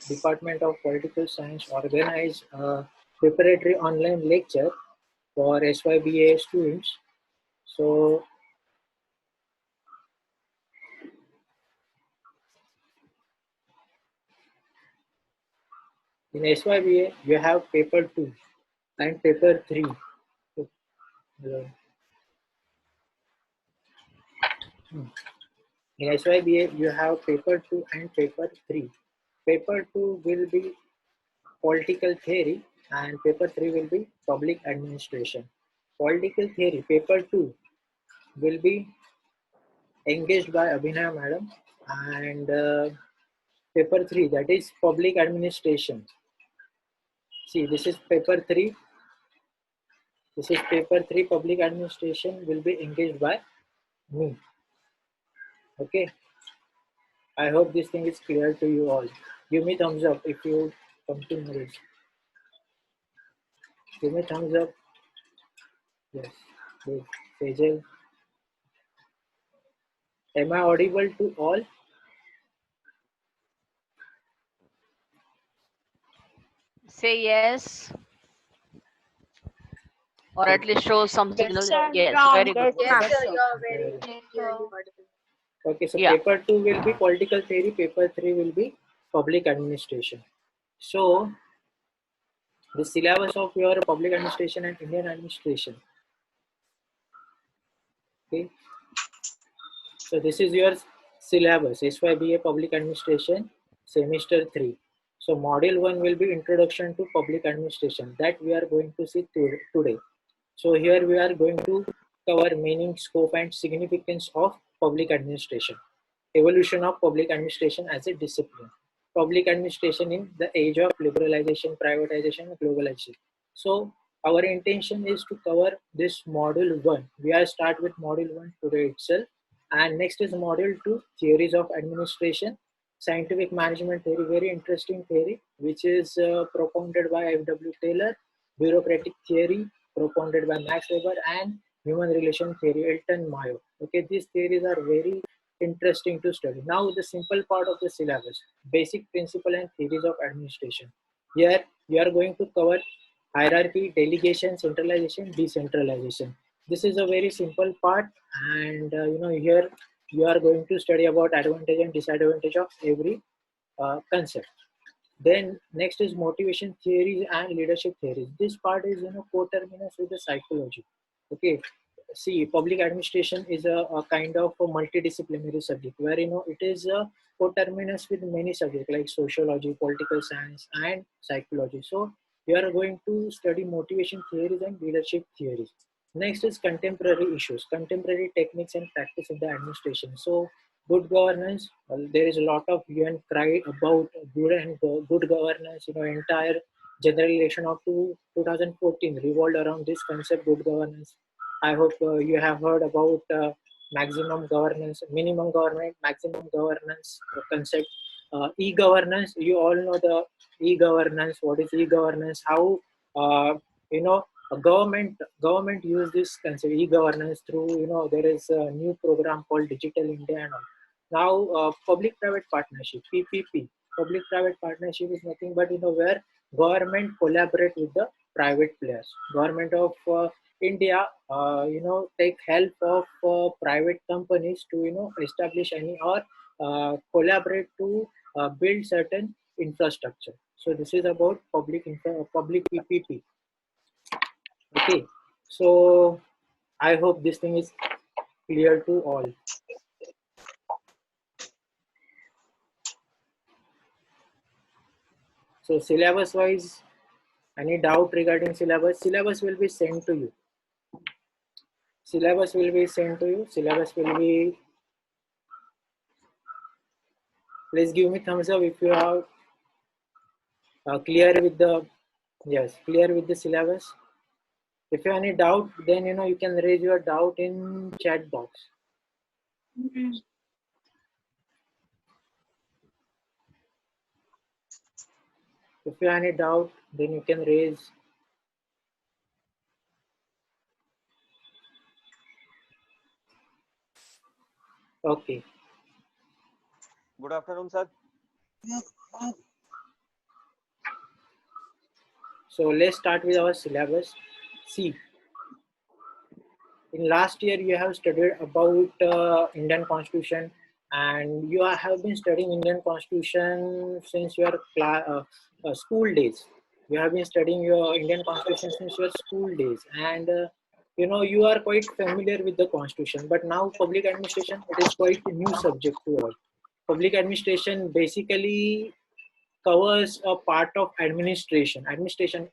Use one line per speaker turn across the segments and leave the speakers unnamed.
Department of Political Science organized a preparatory online lecture for SYBA students. So in SYBA, you have paper 2 and paper 3. In SYBA, you have paper 2 and paper 3. Paper 2 will be political theory and paper 3 will be public administration. Political theory, paper 2 will be engaged by Abhinay madam, and paper 3, that is public administration. See, this is paper 3. This is paper 3, public administration will be engaged by me. Okay. I hope this thing is clear to you all. Give me thumbs up if you come to know this. Give me thumbs up. Yes. Good. Sejal. Am I audible to all?
Say yes. Or at least show some signal. Yes, very good.
Yes, sir, you are very clearly audible.
Okay, so
Yeah.
paper 2 will be political theory, paper 3 will be public administration. So, the syllabus of your public administration and Indian administration. Okay, so this is your syllabus, SYBA public administration, semester 3. So, module 1 will be introduction to public administration, that we are going to see today. So, here we are going to cover meaning, scope, and significance of public administration. Evolution of public administration as a discipline. Public administration in the age of liberalization, privatization, and globalization. So our intention is to cover this module 1. We are start with module 1 today itself, and next is module 2, theories of administration, scientific management theory, very interesting theory, which is propounded by F.W. Taylor, bureaucratic theory propounded by Max Weber, and human relation theory, Elton Mayo. Okay, these theories are very interesting to study. Now the simple part of the syllabus, basic principle and theories of administration. Here we are going to cover hierarchy, delegation, centralization, decentralization. This is a very simple part, and here you are going to study about advantage and disadvantage of every concept. Then next is motivation theories and leadership theories. This part is coterminous with the psychology. Okay, see, public administration is a kind of a multidisciplinary subject where it is coterminous with many subjects like sociology, political science, and psychology. So we are going to study motivation theories and leadership theories. Next is contemporary issues, contemporary techniques and practice in the administration. So good governance, well, there is a lot of hue and cry about good governance. Entire general election of 2014 revolved around this concept, good governance. I hope you have heard about maximum governance, minimum government, maximum governance concept. E-governance, you all know the e-governance. What is e-governance? How a government use this concept e-governance through there is a new program called Digital India and all. Now public-private partnership, PPP. Public-private partnership is nothing but where government collaborate with the private players. Government of India, take help of private companies to establish any or collaborate to build certain infrastructure. So this is about public PPP. Okay, so I hope this thing is clear to all. So syllabus wise, any doubt regarding syllabus? Syllabus will be sent to you. Syllabus will be sent to you. Syllabus will be. Please give me thumbs up if you are clear with the clear with the syllabus. If you have any doubt, then you can raise your doubt in chat box. If you have any doubt, then you can raise. Okay.
Good afternoon, sir.
So let's start with our syllabus. See, in last year you have studied about Indian Constitution, and you have been studying Indian Constitution since your school days. You have been studying your Indian Constitution since your school days, and you are quite familiar with the Constitution. But now public administration, it is quite a new subject to all. Public administration basically covers a part of administration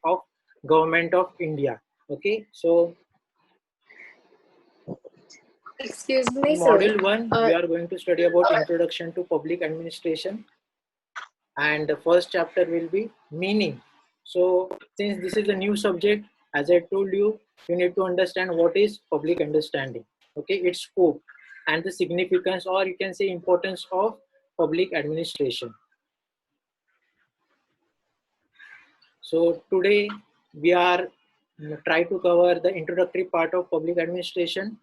of government of India. Okay, so
Excuse me,
in
sir.
module 1, we are going to study about introduction to public administration, and the first chapter will be meaning. So since this is a new subject, as I told you, you need to understand what is public understanding, okay, its scope and the significance, or you can say importance of public administration. So today we are try to cover the introductory part of public administration,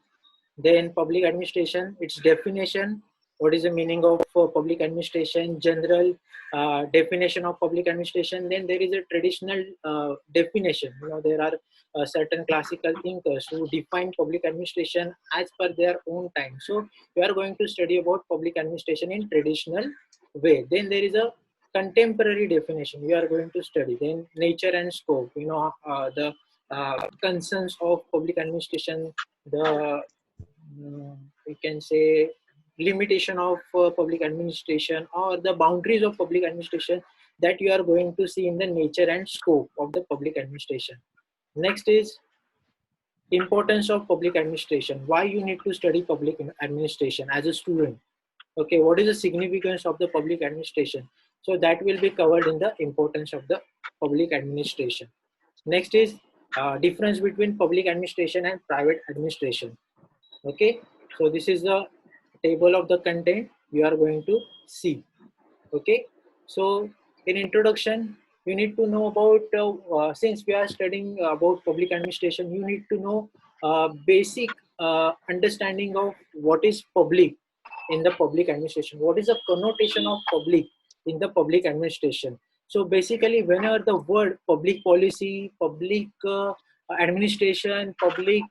then public administration, its definition, what is the meaning of public administration, general definition of public administration. Then there is a traditional definition. There are certain classical thinkers who define public administration as per their own time. So we are going to study about public administration in traditional way. Then there is a contemporary definition we are going to study. Then nature and scope, the concerns of public administration, the we can say limitation of public administration, or the boundaries of public administration, that you are going to see in the nature and scope of the public administration. Next is importance of public administration. Why you need to study public administration as a student? Okay, what is the significance of the public administration? So that will be covered in the importance of the public administration. Next is difference between public administration and private administration. Okay, so this is the table of the content you are going to see. Okay, so in introduction, you need to know about since we are studying about public administration, you need to know basic understanding of what is public in the public administration, what is the connotation of public in the public administration. So basically, whenever the word public policy, public administration, public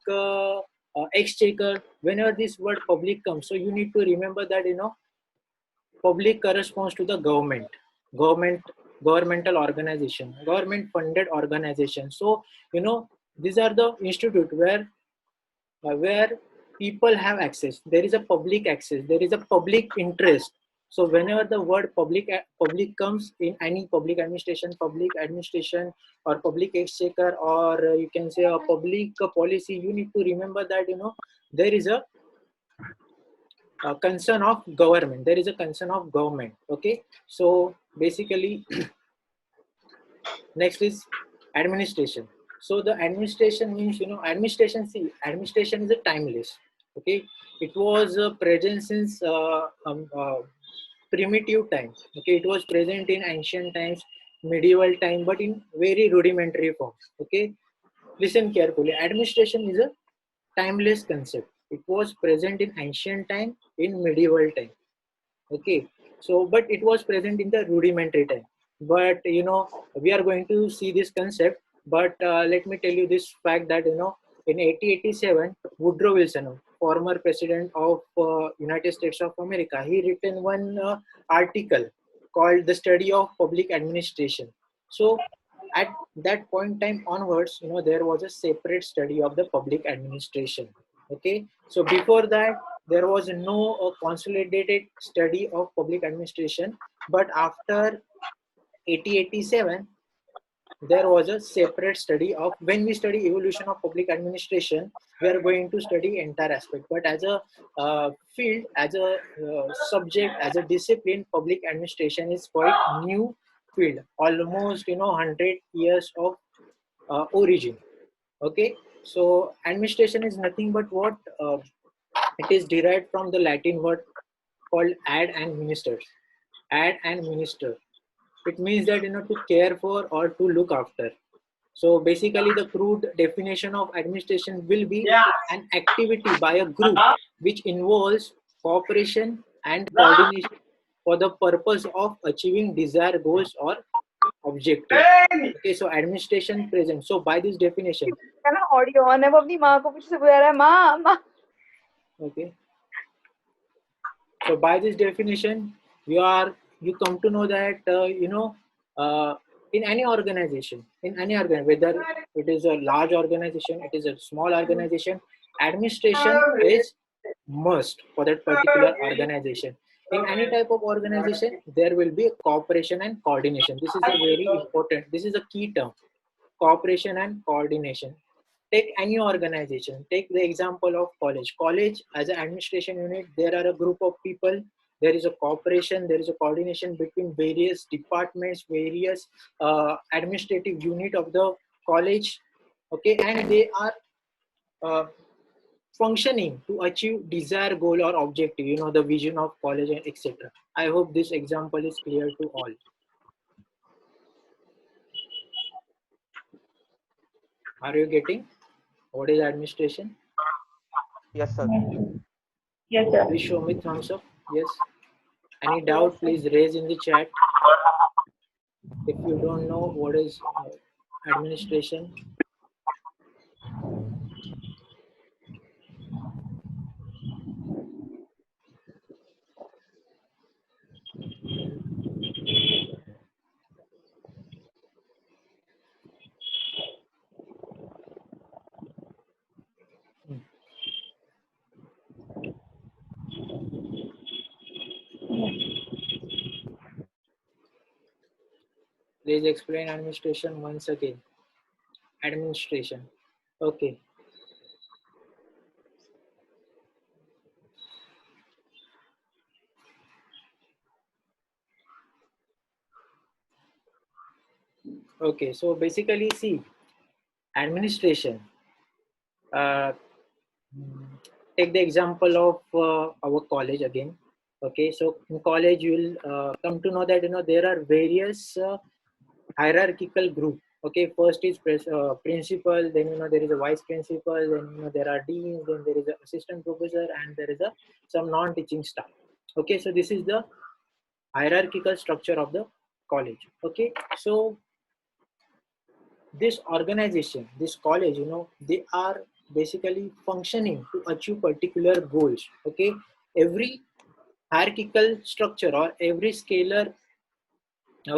exchequer, whenever this word public comes, so you need to remember that public corresponds to the government, governmental organization, government funded organization. So these are the institute where people have access. There is a public access, there is a public interest. So whenever the word public comes in any public administration or public exchequer, or you can say a public policy, you need to remember that there is a concern of government, there is a concern of government. Okay, so basically next is administration. So the administration means administration is a timeless. Okay, it was present since primitive times. Okay, it was present in ancient times, medieval time, but in very rudimentary form. Okay, listen carefully, administration is a timeless concept. It was present in ancient time, in medieval time. Okay, so but it was present in the rudimentary time. But we are going to see this concept. But let me tell you this fact that in 1887, Woodrow Wilson, former president of United States of America, he written one article called "The Study of Public Administration." So at that point time onwards, there was a separate study of the public administration. Okay, so before that there was no consolidated study of public administration, but after 1887 there was a separate study of, when we study evolution of public administration, we are going to study entire aspect. But as a field, as a subject, as a discipline, public administration is quite new field, almost 100 years of origin. Okay, so administration is nothing but what it is derived from the Latin word called ad and ministers. Ad and minister, it means that to care for or to look after. So basically the crude definition of administration will be an activity by a group which involves cooperation and coordination for the purpose of achieving desired goals or objective. Okay, so administration present. So by this definition,
है ना audio on है, वो अपनी माँ को पीछे से बुला रहा है, माँ माँ.
okay, so by this definition, you come to know that in any organization, whether it is a large organization, it is a small organization, administration is must for that particular organization. In any type of organization, there will be cooperation and coordination. This is a very important. This is a key term: cooperation and coordination. Take any organization. Take the example of college. College as an administration unit, there are a group of people. There is a cooperation. There is a coordination between various departments, various administrative unit of the college. Okay, and they are functioning to achieve desired goal or objective. The vision of college and etc. I hope this example is clear to all. Are you getting what is administration?
Yes, sir.
Yes, sir.
Please show me thumbs up. Yes. Any doubt, please raise in the chat. If you don't know what is administration. Please explain administration once again. Administration. Okay. Okay, so basically, see, administration. Take the example of our college again. Okay, so in college you will come to know that there are various hierarchical group. Okay, first is principal, then there is a vice principal, then there are deans, then there is an assistant professor, and there is some non-teaching staff. Okay, so this is the hierarchical structure of the college. Okay, so this organization, this college, they are basically functioning to achieve particular goals. Okay, every hierarchical structure or every scalar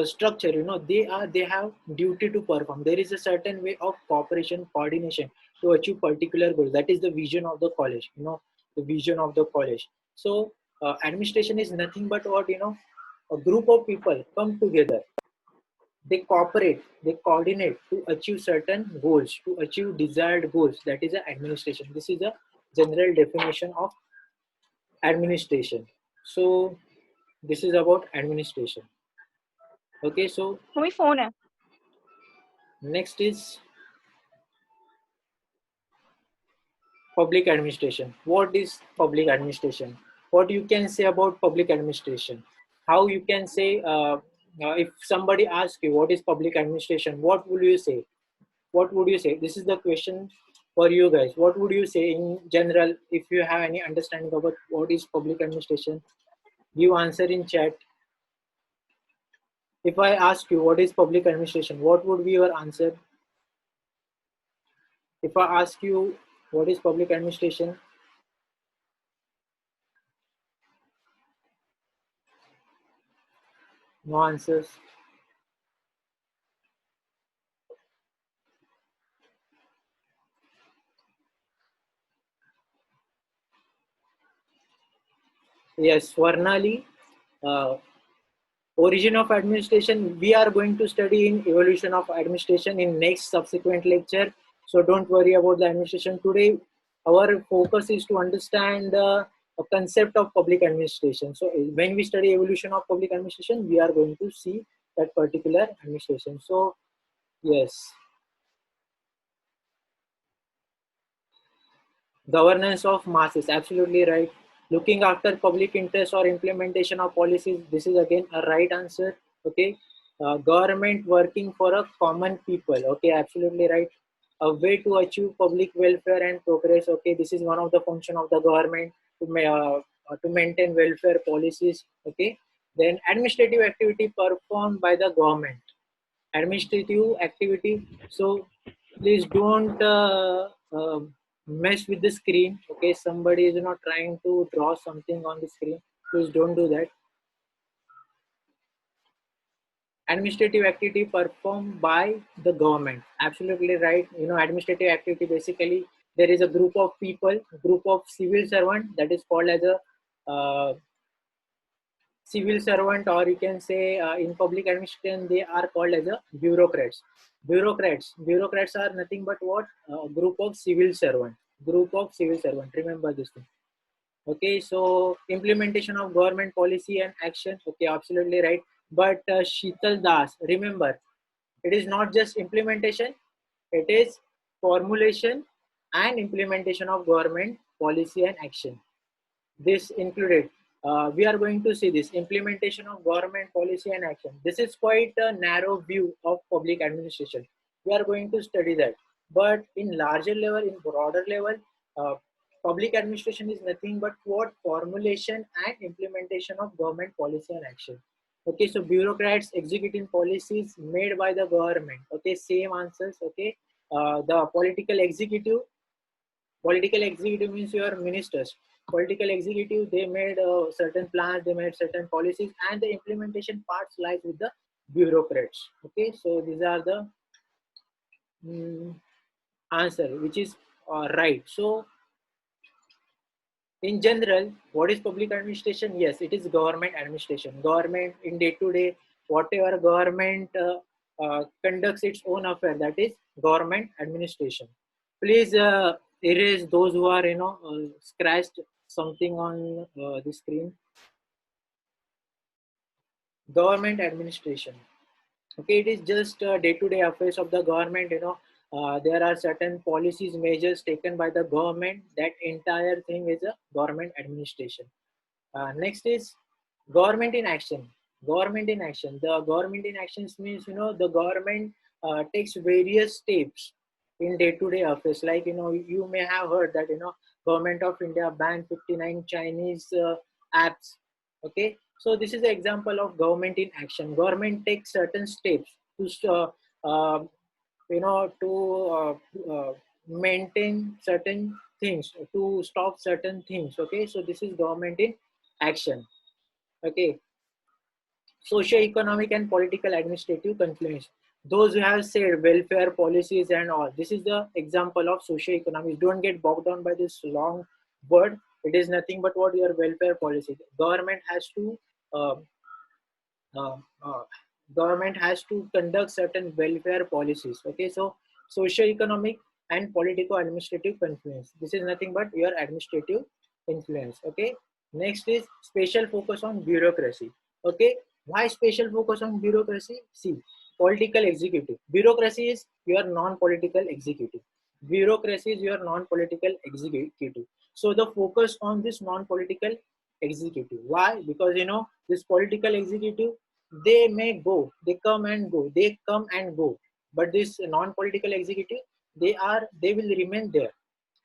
structure, they have duty to perform. There is a certain way of cooperation, coordination to achieve particular goals. That is the vision of the college. The vision of the college. So administration is nothing but what, a group of people come together. They cooperate, they coordinate to achieve certain goals, to achieve desired goals. That is the administration. This is a general definition of administration. So this is about administration. Okay, so
mummy phone है.
next is public administration. What is public administration? What you can say about public administration? How you can say, if somebody asks you what is public administration, what would you say? What would you say? This is the question for you guys. What would you say in general? If you have any understanding about what is public administration, give answer in chat. If I ask you what is public administration, what would be your answer? If I ask you what is public administration, no answers. Yes, Swarnali, origin of administration, we are going to study in evolution of administration in next subsequent lecture. So don't worry about the administration today. Our focus is to understand the concept of public administration. So when we study evolution of public administration, we are going to see that particular administration. So yes. Governance of masses, absolutely right. Looking after public interest or implementation of policies, this is again a right answer. Okay, government working for a common people. Okay, absolutely right. A way to achieve public welfare and progress. Okay, this is one of the function of the government to maintain welfare policies. Okay, then administrative activity performed by the government. administrative activity. So please don't mess with the screen. Okay, somebody is not trying to draw something on the screen. Please don't do that. Administrative activity performed by the government. Absolutely right. You know, administrative activity, basically there is a group of people, group of civil servant, that is called as a civil servant, or you can say in public administration they are called as a bureaucrats. Bureaucrats are nothing but what? Group of civil servant, group of civil servant, remember this thing. Okay, so implementation of government policy and action. Okay, absolutely right. But Sheetal Das, remember, it is not just implementation, it is formulation and implementation of government policy and action. This included, we are going to see this implementation of government policy and action. This is quite a narrow view of public administration. We are going to study that. But in larger level, in broader level, public administration is nothing but what? Formulation and implementation of government policy and action. Okay, so bureaucrats executing policies made by the government. Okay, same answers. Okay, the political executive means your ministers. Political executive, they made certain plans, they made certain policies, and the implementation parts lies with the bureaucrats. Okay, so these are the answer which is right. So in general, what is public administration? Yes, it is government administration. Government in day to day, whatever government conducts its own affair, that is government administration. Please erase those who are scratched something on the screen. Government administration. Okay, it is just day-to-day affairs of the government. There are certain policies, measures taken by the government. That entire thing is a government administration. Next is government in action. Government in action. The government in actions means the government takes various steps in day-to-day affairs. Like you may have heard that government of India banned 59 Chinese apps. Okay, so this is an example of government in action. Government takes certain steps to maintain certain things, to stop certain things. Okay, so this is government in action. Okay, socio-economic and political administrative confluence. Those who have said welfare policies and all, this is the example of socio-economic. Don't get bogged down by this long word. It is nothing but what your welfare policy. Government has to uh, uh, uh, government has to conduct certain welfare policies. Okay, so socio-economic and political administrative confluence. This is nothing but your administrative influence. Okay, next is special focus on bureaucracy. Okay, why special focus on bureaucracy? See, political executive. Bureaucracy is your non-political executive. Bureaucracy is your non-political executive. So the focus on this non-political executive. Why? Because this political executive, they may go, they come and go, they come and go. But this non-political executive, they will remain there.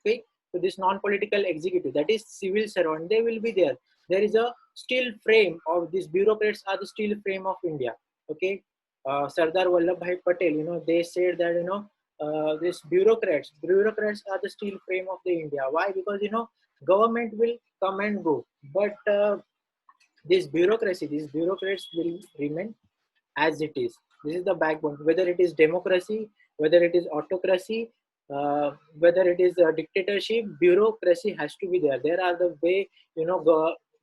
Okay, so this non-political executive, that is civil servant, they will be there. There is a steel frame of these bureaucrats are the steel frame of India. Okay, Sardar Vallabhbhai Patel, they said that this bureaucrats are the steel frame of the India. Why? Because government will come and go, but this these bureaucrats will remain as it is. This is the backbone. Whether it is democracy, whether it is autocracy, whether it is a dictatorship, bureaucracy has to be there. There are the way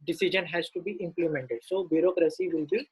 decision has to be implemented. So bureaucracy will be